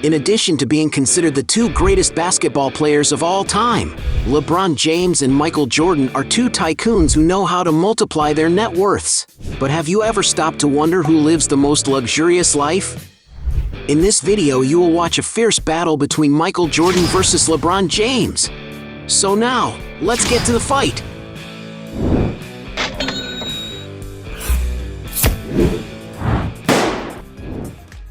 In addition to being considered the two greatest basketball players of all time, LeBron James and Michael Jordan are two tycoons who know how to multiply their net worths. But have you ever stopped to wonder who lives the most luxurious life? In this video, you will watch a fierce battle between Michael Jordan versus LeBron James. So now, let's get to the fight.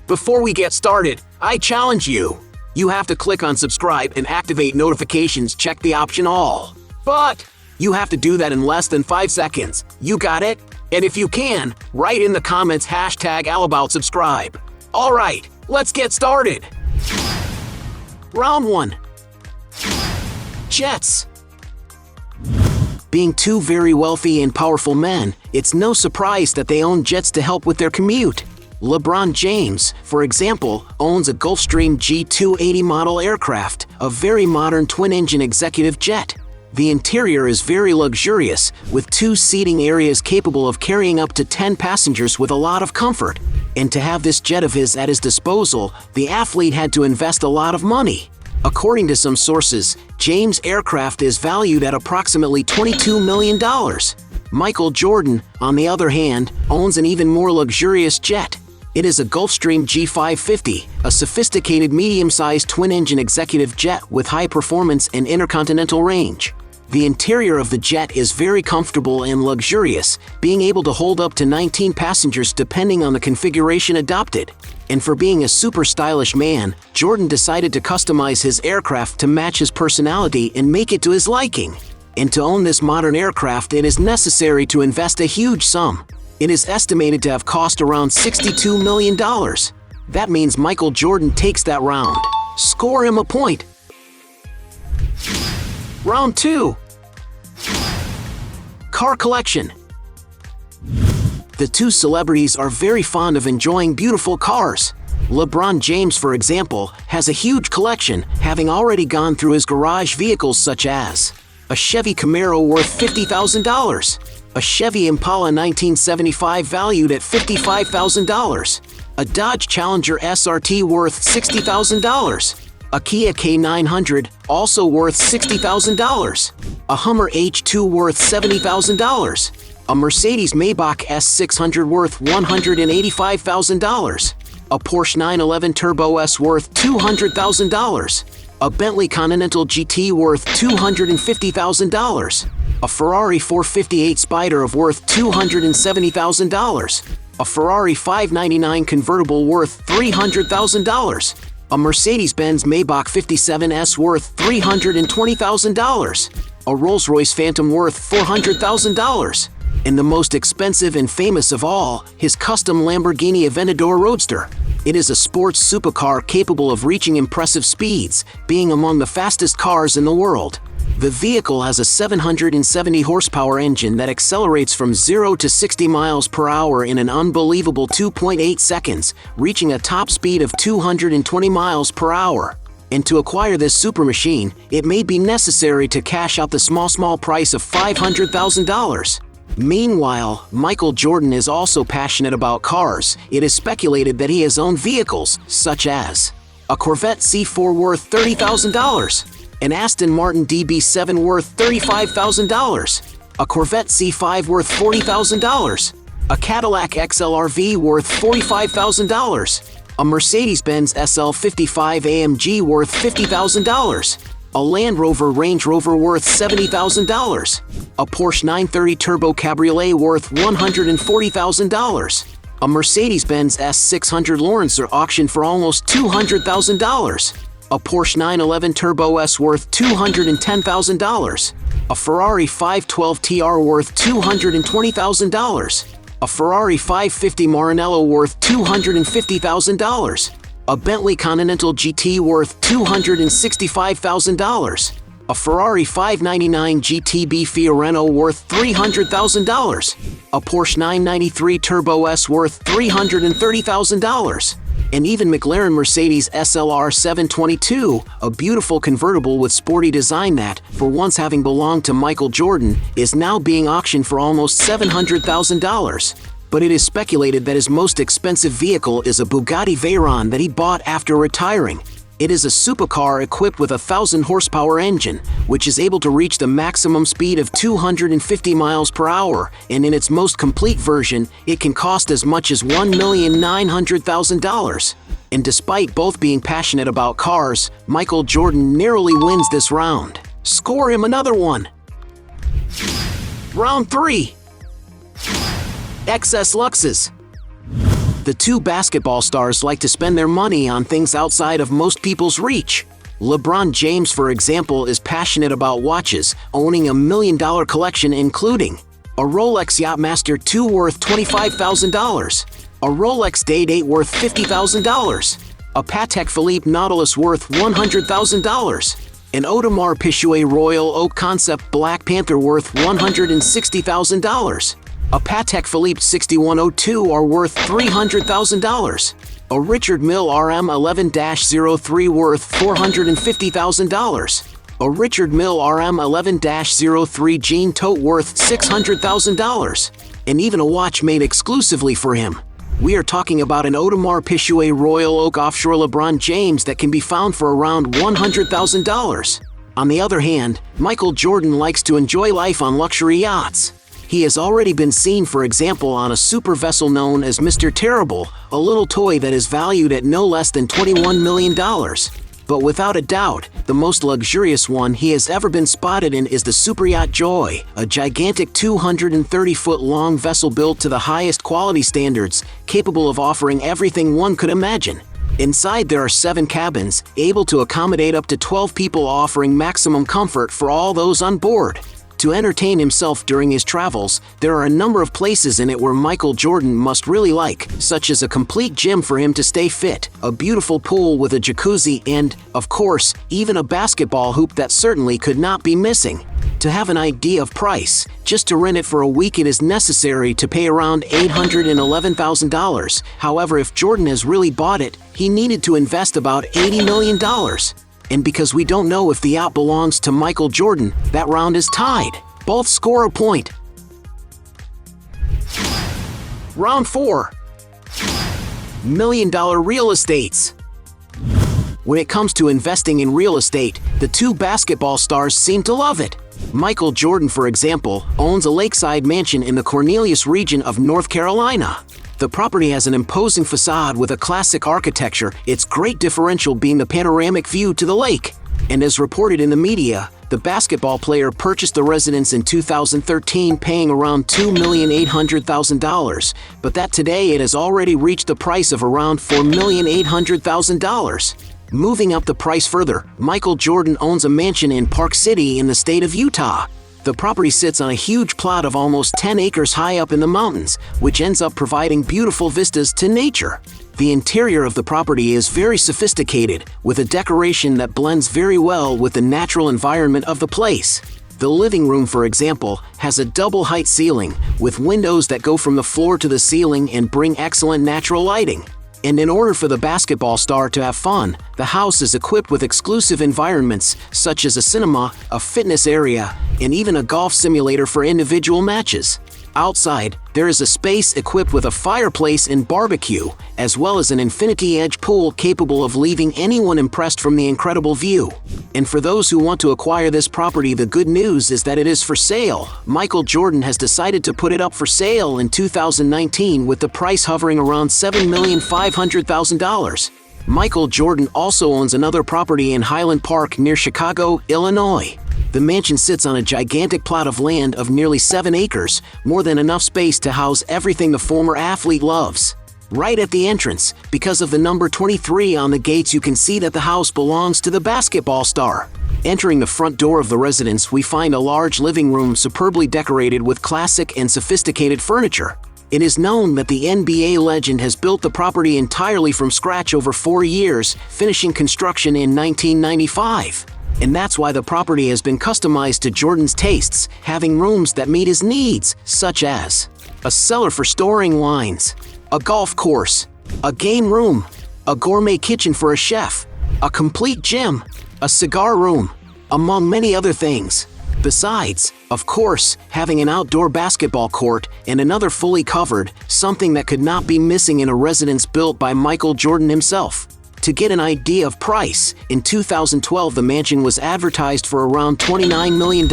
Before we get started, I challenge you. You have to click on subscribe and activate notifications, check the option all. But you have to do that in less than 5 seconds. You got it? And if you can, write in the comments #AllAboutSubscribe. Alright, let's get started. Round 1. Jets. Being two very wealthy and powerful men, it's no surprise that they own jets to help with their commute. LeBron James, for example, owns a Gulfstream G280 model aircraft, a very modern twin-engine executive jet. The interior is very luxurious, with 2 seating areas capable of carrying up to 10 passengers with a lot of comfort. And to have this jet of his at his disposal, the athlete had to invest a lot of money. According to some sources, James' aircraft is valued at approximately $22 million. Michael Jordan, on the other hand, owns an even more luxurious jet. It is a Gulfstream G550, a sophisticated medium-sized twin-engine executive jet with high performance and intercontinental range. The interior of the jet is very comfortable and luxurious, being able to hold up to 19 passengers depending on the configuration adopted. And for being a super stylish man, Jordan decided to customize his aircraft to match his personality and make it to his liking. And to own this modern aircraft, it is necessary to invest a huge sum. It is estimated to have cost around $62 million. That means Michael Jordan takes that round. Score him a point. Round 2. Car collection. The two celebrities are very fond of enjoying beautiful cars. LeBron James, for example, has a huge collection, having already gone through his garage vehicles such as a Chevy Camaro worth $50,000, a Chevy Impala 1975 valued at $55,000, a Dodge Challenger SRT worth $60,000, a Kia K900 also worth $60,000, a Hummer H2 worth $70,000, a Mercedes Maybach S600 worth $185,000, a Porsche 911 Turbo S worth $200,000, a Bentley Continental GT worth $250,000, a Ferrari 458 Spider of worth $270,000, a Ferrari 599 convertible worth $300,000, a Mercedes-Benz Maybach 57S worth $320,000, a Rolls-Royce Phantom worth $400,000, and the most expensive and famous of all, his custom Lamborghini Aventador Roadster. It is a sports supercar capable of reaching impressive speeds, being among the fastest cars in the world. The vehicle has a 770 horsepower engine that accelerates from 0 to 60 miles per hour in an unbelievable 2.8 seconds, reaching a top speed of 220 miles per hour. And to acquire this super machine, it may be necessary to cash out the small price of $500,000. Meanwhile, Michael Jordan is also passionate about cars. It is speculated that he has owned vehicles, such as a Corvette C4 worth $30,000, an Aston Martin DB7 worth $35,000, a Corvette C5 worth $40,000, a Cadillac XLRV worth $45,000, a Mercedes-Benz SL55 AMG worth $50,000, a Land Rover Range Rover worth $70,000, a Porsche 930 Turbo Cabriolet worth $140,000, a Mercedes-Benz S600 Lawrencer auctioned for almost $200,000, a Porsche 911 Turbo S worth $210,000, a Ferrari 512 TR worth $220,000, a Ferrari 550 Maranello worth $250,000, a Bentley Continental GT worth $265,000, a Ferrari 599 GTB Fiorino worth $300,000, a Porsche 993 Turbo S worth $330,000, and even McLaren Mercedes SLR 722, a beautiful convertible with sporty design that, for once having belonged to Michael Jordan, is now being auctioned for almost $700,000. But it is speculated that his most expensive vehicle is a Bugatti Veyron that he bought after retiring. It is a supercar equipped with a 1,000 horsepower engine, which is able to reach the maximum speed of 250 miles per hour, and in its most complete version, it can cost as much as $1,900,000. And despite both being passionate about cars, Michael Jordan narrowly wins this round. Score him another one. Round 3. Excess luxes. The two basketball stars like to spend their money on things outside of most people's reach. LeBron James, for example, is passionate about watches, owning a $1 million collection including a Rolex Yachtmaster 2 worth $25,000, a Rolex Date 8 worth $50,000, a Patek Philippe Nautilus worth $100,000, an Audemars Piguet Royal Oak Concept Black Panther worth $160,000. A Patek Philippe 6102 are worth $300,000. A Richard Mille RM 11-03 worth $450,000. A Richard Mille RM 11-03 jean tote worth $600,000. And even a watch made exclusively for him. We are talking about an Audemars Piguet Royal Oak Offshore LeBron James that can be found for around $100,000. On the other hand, Michael Jordan likes to enjoy life on luxury yachts. He has already been seen, for example, on a super vessel known as Mr. Terrible, a little toy that is valued at no less than $21 million. But without a doubt, the most luxurious one he has ever been spotted in is the Super Yacht Joy, a gigantic 230-foot-long vessel built to the highest quality standards, capable of offering everything one could imagine. Inside there are 7 cabins, able to accommodate up to 12 people, offering maximum comfort for all those on board. To entertain himself during his travels, there are a number of places in it where Michael Jordan must really like, such as a complete gym for him to stay fit, a beautiful pool with a jacuzzi, and, of course, even a basketball hoop that certainly could not be missing. To have an idea of price, just to rent it for a week it is necessary to pay around $811,000. However, if Jordan has really bought it, he needed to invest about $80 million. And because we don't know if the yacht belongs to Michael Jordan, that round is tied. Both score a point. Round 4. $1 million real estates. When it comes to investing in real estate, the two basketball stars seem to love it. Michael Jordan, for example, owns a lakeside mansion in the Cornelius region of North Carolina. The property has an imposing facade with a classic architecture, its great differential being the panoramic view to the lake. And as reported in the media, the basketball player purchased the residence in 2013 paying around $2,800,000, but that today it has already reached the price of around $4,800,000. Moving up the price further, Michael Jordan owns a mansion in Park City in the state of Utah. The property sits on a huge plot of almost 10 acres high up in the mountains, which ends up providing beautiful vistas to nature. The interior of the property is very sophisticated, with a decoration that blends very well with the natural environment of the place. The living room, for example, has a double-height ceiling, with windows that go from the floor to the ceiling and bring excellent natural lighting. And in order for the basketball star to have fun, the house is equipped with exclusive environments such as a cinema, a fitness area, and even a golf simulator for individual matches. Outside, there is a space equipped with a fireplace and barbecue, as well as an infinity-edge pool capable of leaving anyone impressed from the incredible view. And for those who want to acquire this property, the good news is that it is for sale. Michael Jordan has decided to put it up for sale in 2019 with the price hovering around $7,500,000. Michael Jordan also owns another property in Highland Park near Chicago, Illinois. The mansion sits on a gigantic plot of land of nearly 7 acres, more than enough space to house everything the former athlete loves. Right at the entrance, because of the number 23 on the gates, you can see that the house belongs to the basketball star. Entering the front door of the residence, we find a large living room superbly decorated with classic and sophisticated furniture. It is known that the NBA legend has built the property entirely from scratch over 4 years, finishing construction in 1995. And that's why the property has been customized to Jordan's tastes, having rooms that meet his needs, such as a cellar for storing wines, a golf course, a game room, a gourmet kitchen for a chef, a complete gym, a cigar room, among many other things. Besides, of course, having an outdoor basketball court and another fully covered, something that could not be missing in a residence built by Michael Jordan himself. To get an idea of price, in 2012 the mansion was advertised for around $29 million.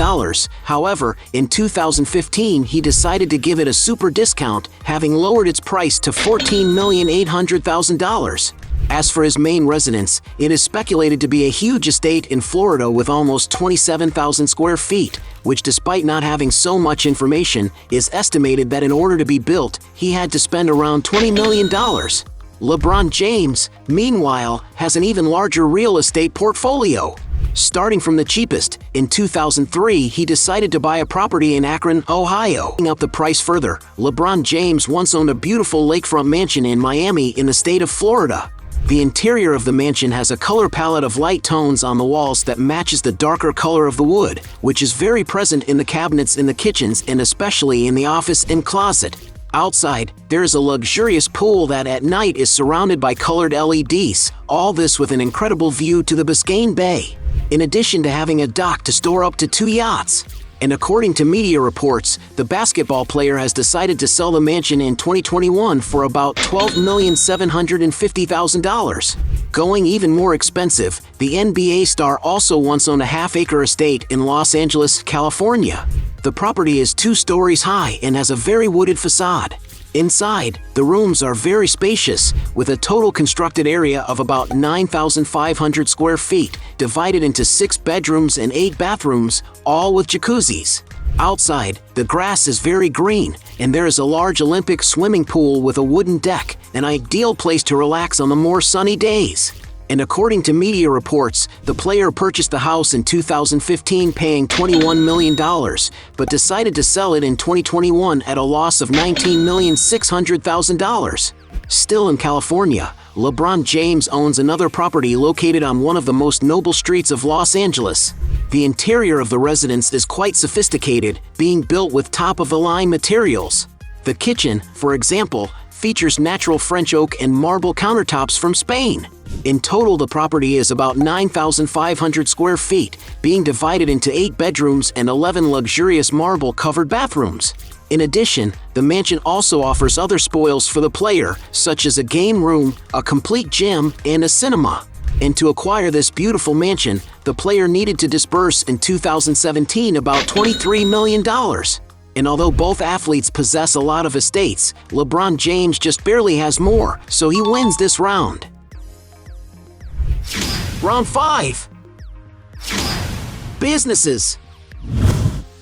However, in 2015 he decided to give it a super discount, having lowered its price to $14,800,000. As for his main residence, it is speculated to be a huge estate in Florida with almost 27,000 square feet, which, despite not having so much information, is estimated that in order to be built, he had to spend around $20 million. LeBron James, meanwhile, has an even larger real estate portfolio. Starting from the cheapest, in 2003 he decided to buy a property in Akron, Ohio. Taking up the price further, LeBron James once owned a beautiful lakefront mansion in Miami in the state of Florida. The interior of the mansion has a color palette of light tones on the walls that matches the darker color of the wood, which is very present in the cabinets in the kitchens and especially in the office and closet. Outside, there is a luxurious pool that at night is surrounded by colored LEDs, all this with an incredible view to the Biscayne Bay, in addition to having a dock to store up to 2 yachts. And according to media reports, the basketball player has decided to sell the mansion in 2021 for about $12,750,000. Going even more expensive, the NBA star also once owned a half-acre estate in Los Angeles, California. The property is 2 stories high and has a very wooded facade. Inside, the rooms are very spacious, with a total constructed area of about 9,500 square feet, divided into 6 bedrooms and 8 bathrooms, all with jacuzzis. Outside, the grass is very green, and there is a large Olympic swimming pool with a wooden deck, an ideal place to relax on the more sunny days. And according to media reports, the player purchased the house in 2015 paying $21 million, but decided to sell it in 2021 at a loss of $19,600,000. Still in California, LeBron James owns another property located on one of the most noble streets of Los Angeles. The interior of the residence is quite sophisticated, being built with top-of-the-line materials. The kitchen, for example, features natural French oak and marble countertops from Spain. In total, the property is about 9,500 square feet, being divided into 8 bedrooms and 11 luxurious marble-covered bathrooms. In addition, the mansion also offers other spoils for the player, such as a game room, a complete gym, and a cinema. And to acquire this beautiful mansion, the player needed to disburse in 2017 about $23 million. And although both athletes possess a lot of estates, LeBron James just barely has more, so he wins this round. Round 5. Businesses.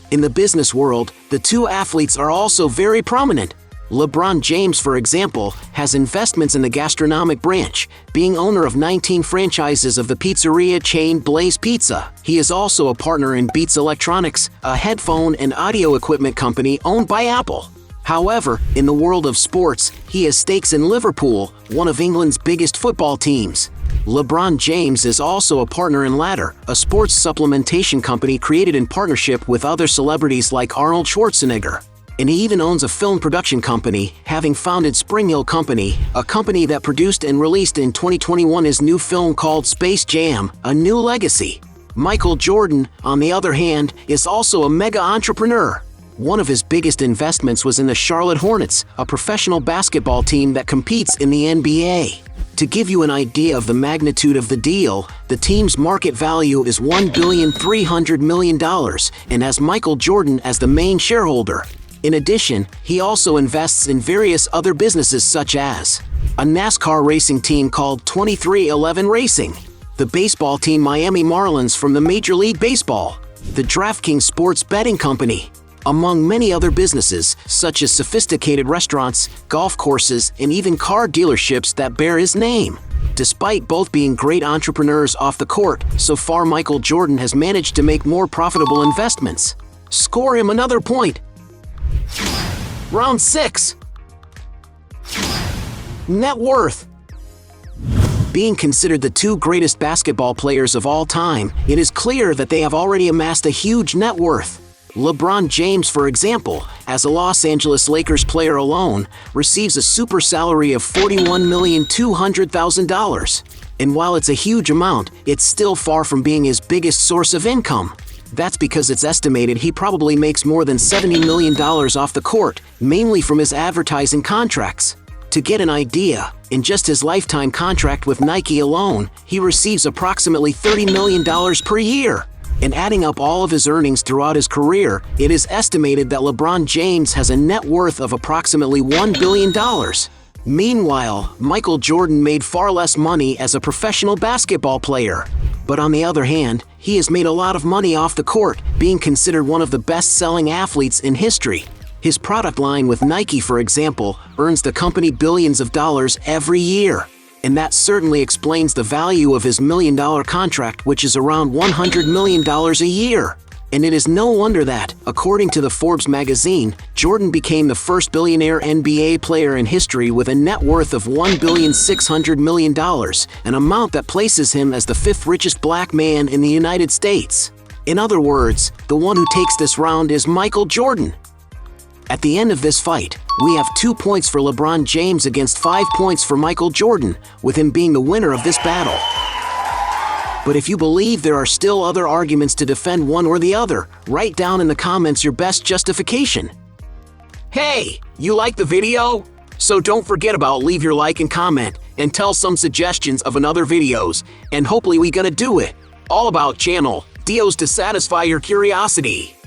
In the business world, the two athletes are also very prominent. LeBron James, for example, has investments in the gastronomic branch, being owner of 19 franchises of the pizzeria chain Blaze Pizza. He is also a partner in Beats Electronics, a headphone and audio equipment company owned by Apple. However, in the world of sports, he has stakes in Liverpool, one of England's biggest football teams. LeBron James is also a partner in Ladder, a sports supplementation company created in partnership with other celebrities like Arnold Schwarzenegger. And he even owns a film production company, having founded Spring Hill Company, a company that produced and released in 2021 his new film called Space Jam: A New Legacy. Michael Jordan, on the other hand, is also a mega entrepreneur. One of his biggest investments was in the Charlotte Hornets, a professional basketball team that competes in the NBA. To give you an idea of the magnitude of the deal, the team's market value is $1,300,000,000 and has Michael Jordan as the main shareholder. In addition, he also invests in various other businesses such as a NASCAR racing team called 23XI Racing, the baseball team Miami Marlins from the Major League Baseball, the DraftKings Sports Betting Company, among many other businesses such as sophisticated restaurants, golf courses, and even car dealerships that bear his name. Despite both being great entrepreneurs off the court, so far Michael Jordan has managed to make more profitable investments. Score him another point. Round 6. Net worth. Being considered the two greatest basketball players of all time, it is clear that they have already amassed a huge net worth. LeBron James, for example, as a Los Angeles Lakers player alone, receives a super salary of $41,200,000. And while it's a huge amount, it's still far from being his biggest source of income. That's because it's estimated he probably makes more than $70 million off the court, mainly from his advertising contracts. To get an idea, in just his lifetime contract with Nike alone, he receives approximately $30 million per year. And adding up all of his earnings throughout his career, it is estimated that LeBron James has a net worth of approximately $1 billion. Meanwhile, Michael Jordan made far less money as a professional basketball player. But on the other hand, he has made a lot of money off the court, being considered one of the best-selling athletes in history. His product line with Nike, for example, earns the company billions of dollars every year. And that certainly explains the value of his million-dollar contract, which is around $100 million a year. And it is no wonder that, according to the Forbes magazine, Jordan became the first billionaire NBA player in history with a net worth of $1.6 billion, an amount that places him as the fifth richest black man in the United States. In other words, the one who takes this round is Michael Jordan. At the end of this fight, we have 2 points for LeBron James against 5 points for Michael Jordan, with him being the winner of this battle. But if you believe there are still other arguments to defend one or the other, write down in the comments your best justification. Hey, you like the video? So don't forget about leave your like and comment, and tell some suggestions of another videos, and hopefully we gonna do it. All about channel Dios to satisfy your curiosity.